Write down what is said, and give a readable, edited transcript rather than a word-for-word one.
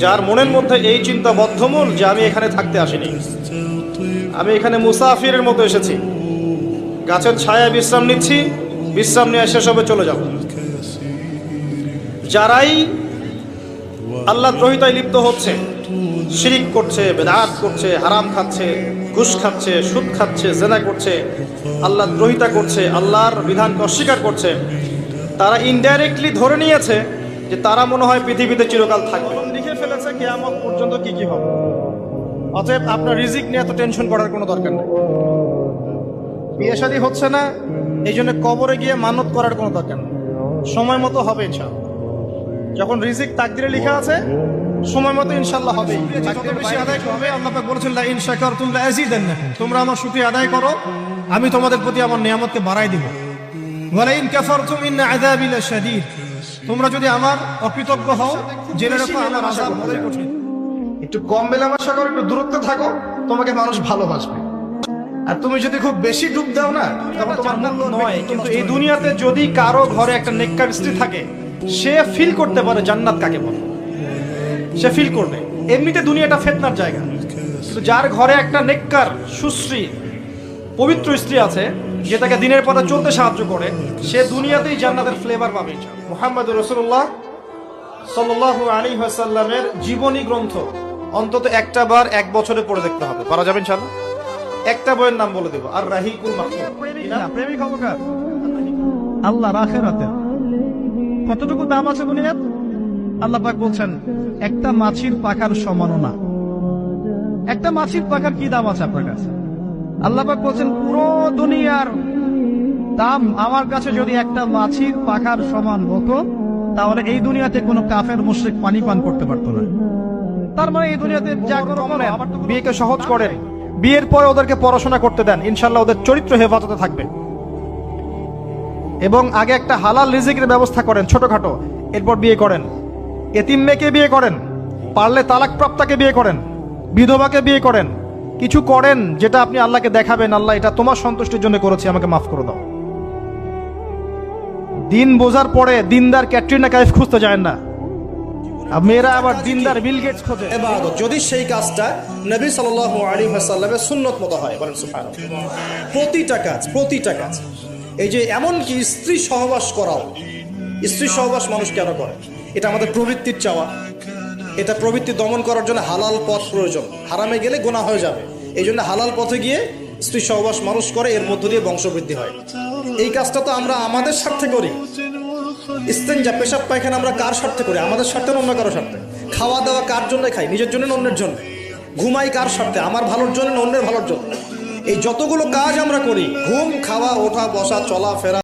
যার মনের মধ্যে এই চিন্তা বদ্ধমূল যে আমি এখানে থাকতে আসিনি, আমি এখানে মুসাফিরের মতো এসেছি, গাছের ছায়ায় বিশ্রাম নিচ্ছি, বিশ্রাম নিয়ে শেষ হবে চলে যাব। যারাই আল্লাহ দ্রোহিতায় লিপ্ত হচ্ছে, শিরিক করছে, বেদাত করছে, হারাম খাচ্ছে, ঘুষ খাচ্ছে, সুদ খাচ্ছে, জেনা করছে, আল্লাহ দ্রোহিতা করছে, আল্লাহর বিধানকে অস্বীকার করছে, তারা ইনডাইরেক্টলি ধরে নিয়েছে যে তারা মনে হয় পৃথিবীতে চিরকাল থাকবে। লিখে ফেলেছে কিয়ামত পর্যন্ত কি কি হবে। অতএব আপনার রিজিক নিয়ে এত টেনশন করার কোনো দরকার নেই। বিয়ে শাদী হচ্ছে না, এই জন্য কবরে গিয়ে মানত করার কোনো দরকার নেই। সময় মতো হবে ইনশাআল্লাহ। যখন রিজিক তাকদিরে লেখা আছে, সময় মতো ইনশাআল্লাহ হবে। যত বেশি আদায় করবে, আল্লাহ পাক বলেছেন লা ইন শাকারতুম লা আযীদান্নাকুম, তোমরা আমার শুকরিয়া আদায় করো, আমি তোমাদের প্রতি আমার নিয়ামতকে বাড়াই দিব। ওয়া লা ইন কাফারতুম ইন্না আযাবি লাশাদীদ, তোমরা যদি আমার অকৃতজ্ঞ হও, জেনে রাখো আমার আযাব বড়ই কঠিন। একটু কম মেলামেশা করো, একটু দূরত্বে থাকো, তোমাকে মানুষ ভালোবাসবে। আর তুমি যদি খুব বেশি ডুব দাও না, তখন তোমার মূল্য নয়। কিন্তু এই দুনিয়াতে যদি কারো ঘরে একটা নেককার স্ত্রী থাকে, সে ফিল করতে পারে জান্নাত কাকে বলে, সে ফিল করবে। এমনিতে দুনিয়াটা ফিতনার জায়গা, কিন্তু যার ঘরে একটা নেককার সুশ্রী পবিত্র স্ত্রী আছে, যে তাকে দিনের পথে চলতে সাহায্য করে, সে দুনিয়াতেই জান্নাতের ফ্লেভার পাবে। মুহাম্মদুর রাসূলুল্লাহ সাল্লাল্লাহু আলাইহি ওয়াসাল্লামের জীবনী গ্রন্থ অন্তত একটা বার এক বছরে পড়ে দেখতে হবে। পারা যাবে ইনশাআল্লাহ? একটা বইয়ের নাম বলে দেব, আর রাহিকুল মাহমুদ। প্রেমিক হবো কার? আল্লাহর আখিরাতে কতটুকু দাম আছে দুনিয়ার? আল্লাহ পাক বলছেন একটা মাছির পাখার সমানও না। একটা মাছির পাখার কি দাম আছে আপনার কাছে? আল্লাহ পাক বলছেন পুরো দুনিয়ার দাম আমার কাছে যদি একটা মাছির পাখার সমান হতো, তাহলে এই দুনিয়াতে কোনো কাফের মুশরিক পানি পান করতে পারতো না। তার মানে এই দুনিয়াতে যা কোনো বিয়েকে সহজ করেন, বিয়ের পরে ওদেরকে পড়াশোনা করতে দেন, ইনশাআল্লাহ ওদের চরিত্র হেফাজতে থাকবে। এবং আগে একটা হালাল রিজিকের ব্যবস্থা করেন ছোটখাটো, এরপর বিয়ে করেন। এতিম মেয়েকে বিয়ে করেন, পারলে তালাকপ্রাপ্তাকে বিয়ে করেন, বিধবাকে বিয়ে করেন। কিছু করেন যেটা আপনি আল্লাহকে দেখাবেন, আল্লাহ এটা তোমার সন্তুষ্টির জন্য করেছি, আমাকে মাফ করে দাও। দিন বোঝার পরে দিনদার ক্যাটরিনা কাইফ খুঁজতে যায় না, মেয়েরা আবার দিনদার বিল গেটস খোঁজে। ইবাদত যদি সেই কাজটা নবী সাল্লাল্লাহু আলাইহি ওয়াসাল্লামের সুন্নত মতো হয়, বলেন সুবহানাল্লাহ। প্রতিটা কাজ এই যে এমনকি স্ত্রী সহবাস করাও, স্ত্রী সহবাস মানুষ কেন করে? এটা আমাদের প্রবৃত্তির চাওয়া, এটা প্রবৃত্তি দমন করার জন্য হালাল পথ প্রয়োজন। হারামে গেলে গুনাহ হয়ে যাবে, এই জন্য হালাল পথে গিয়ে স্ত্রী সহবাস মানুষ করে, এর মধ্য দিয়ে বংশবৃদ্ধি হয়। এই কাজটা তো আমরা আমাদের স্বার্থে করি। ইস্তেঞ্জা, পেশাব পায়খানা আমরা কার স্বার্থে করি? আমাদের স্বার্থে, অন্য কারো স্বার্থে। খাওয়া দাওয়া কার জন্য খাই? নিজের জন্য না অন্যের জন্য? ঘুমাই কার স্বার্থে? আমার ভালোর জন্য না অন্যের ভালোর জন্য? এই যতগুলো কাজ আমরা করি, ঘুম, খাওয়া, ওঠা, বসা, চলা ফেরা,